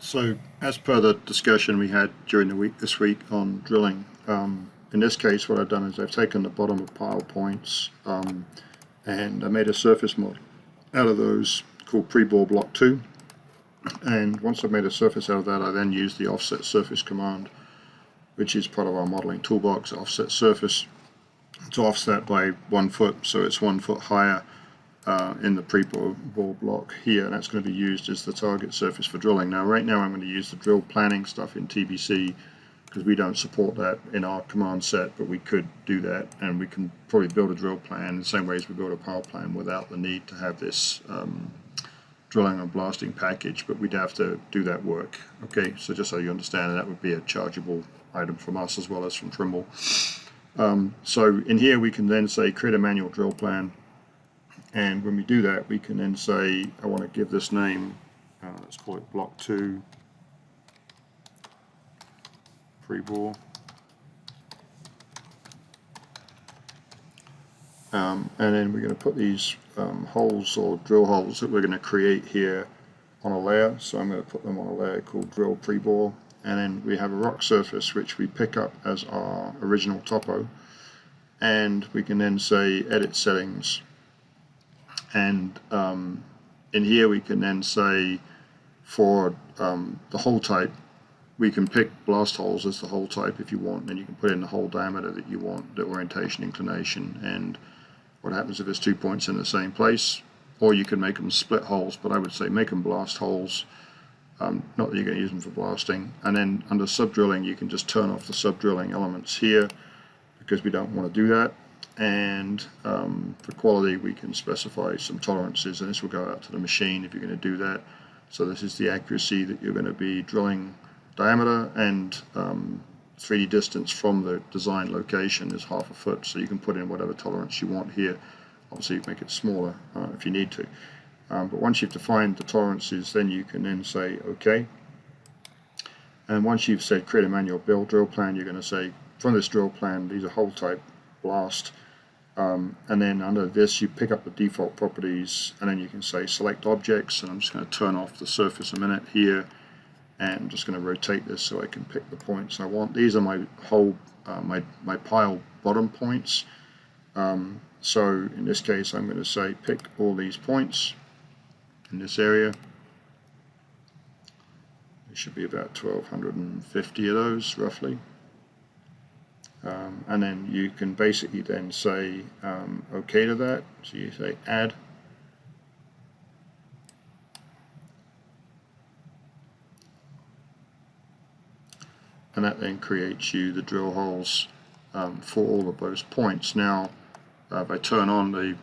So, as per the discussion we had during the week this week on drilling, in this case, what I've done is I've taken the bottom of pile points and I made a surface model out of those called pre-bore block 2. And once I've made a surface out of that, I then use the offset surface command, which is part of our modeling toolbox. Offset surface to offset by 1 foot, so it's 1 foot higher in the pre-bore block here, and that's going to be used as the target surface for drilling. Now, right now I'm going to use the drill planning stuff in TBC because we don't support that in our command set, but we could do that, and we can probably build a drill plan the same way as we build a power plan without the need to have this drilling and blasting package, but we'd have to do that work. Okay, so just so you understand, that would be a chargeable item from us as well as from Trimble. So in here we can then say create a manual drill plan, and when we do that we can then say I want to give this name, let's call it block 2 pre-bore, and then we're going to put these holes or drill holes that we're going to create here on a layer. So I'm going to put them on a layer called drill pre-bore, and then we have a rock surface which we pick up as our original topo, and we can then say edit settings, and in here we can then say for the hole type we can pick blast holes as the hole type if you want, and you can put in the hole diameter that you want, the orientation, inclination, and what happens if there's 2 points in the same place. Or you can make them split holes, but I would say make them blast holes, not that you're going to use them for blasting. And then under sub-drilling you can just turn off the sub-drilling elements here because we don't want to do that. And for quality we can specify some tolerances, and this will go out to the machine if you're going to do that. So this is the accuracy that you're going to be drilling, diameter, and 3D distance from the design location is 1/2 foot, so you can put in whatever tolerance you want here. Obviously you make it smaller if you need to, but once you've defined the tolerances, then you can then say OK. And once you've said create a manual build drill plan, you're going to say from this drill plan these are hole type, blast, and then under this you pick up the default properties, and then you can say select objects, and I'm just going to turn off the surface a minute here, and I'm just going to rotate this so I can pick the points I want. These are my hole, my pile bottom points. So in this case I'm going to say pick all these points in this area. There should be about 1250 of those roughly. And then you can basically then say OK to that. So you say add. And that then creates you the drill holes for all of those points. Now if I turn on the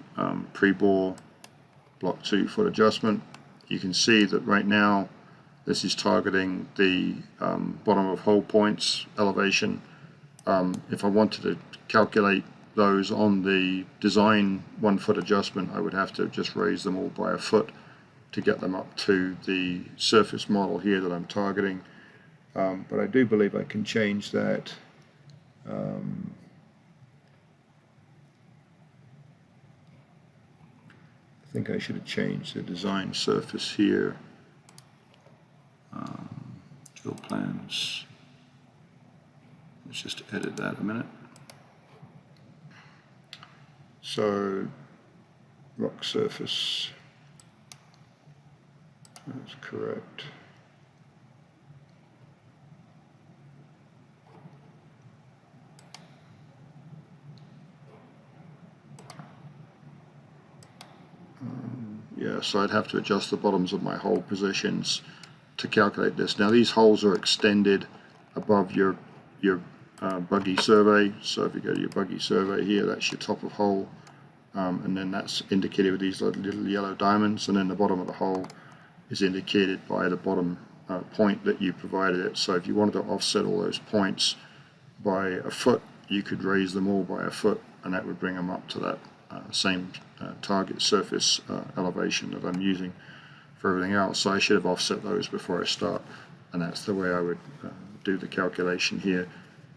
pre-bore block 2 foot adjustment, you can see that right now this is targeting the bottom of hole points elevation. If I wanted to calculate those on the design 1 foot adjustment, I would have to just raise them all by 1 foot to get them up to the surface model here that I'm targeting. But I do believe I can change that. I think I should have changed the design surface here. Drill plans. Let's just edit that a minute. So rock surface. That's correct. Yeah, so I'd have to adjust the bottoms of my hole positions to calculate this. Now these holes are extended above your buggy survey, so if you go to your buggy survey here, that's your top of hole, and then that's indicated with these little yellow diamonds, and then the bottom of the hole is indicated by the bottom point that you provided it. So if you wanted to offset all those points by 1 foot, you could raise them all by 1 foot, and that would bring them up to that same target surface elevation that I'm using for everything else. So I should have offset those before I start, and that's the way I would do the calculation here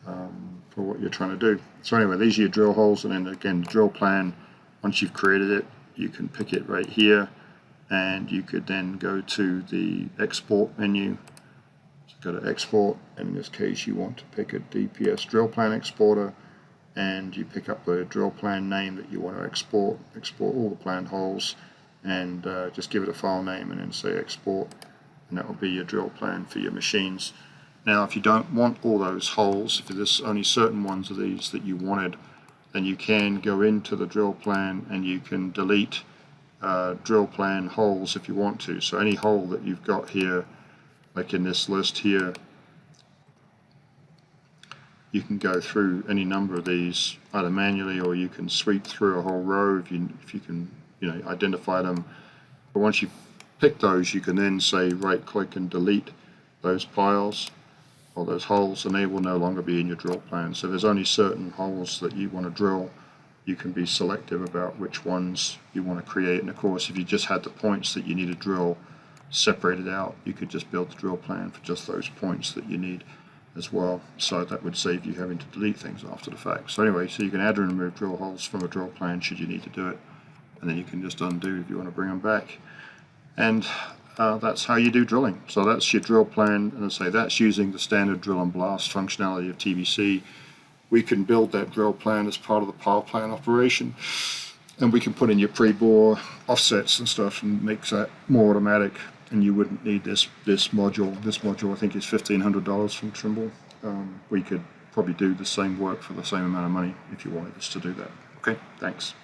for what you're trying to do. So anyway, these are your drill holes, and then again the drill plan, once you've created it you can pick it right here, and you could then go to the export menu go to export, and in this case you want to pick a DPS drill plan exporter, and you pick up the drill plan name that you want to export all the planned holes, and just give it a file name and then say export, and that will be your drill plan for your machines. Now if you don't want all those holes, if there's only certain ones of these that you wanted, then you can go into the drill plan and you can delete drill plan holes if you want to. So any hole that you've got here, like in this list here, you can go through any number of these either manually, or you can sweep through a whole row if you can identify them. But once you pick those, you can then say right click and delete those piles or those holes, and they will no longer be in your drill plan. So there's only certain holes that you want to drill. You can be selective about which ones you want to create, and of course if you just had the points that you need to drill separated out, you could just build the drill plan for just those points that you need as well. So that would save you having to delete things after the fact. So anyway, so you can add and remove drill holes from a drill plan should you need to do it, and then you can just undo if you want to bring them back. And that's how you do drilling. So that's your drill plan, and I say that's using the standard drill and blast functionality of TBC. We can build that drill plan as part of the power plant operation, and we can put in your pre-bore offsets and stuff and makes that more automatic, and you wouldn't need this module. This module I think is $1,500 from Trimble. We could probably do the same work for the same amount of money if you wanted us to do that. Okay, thanks.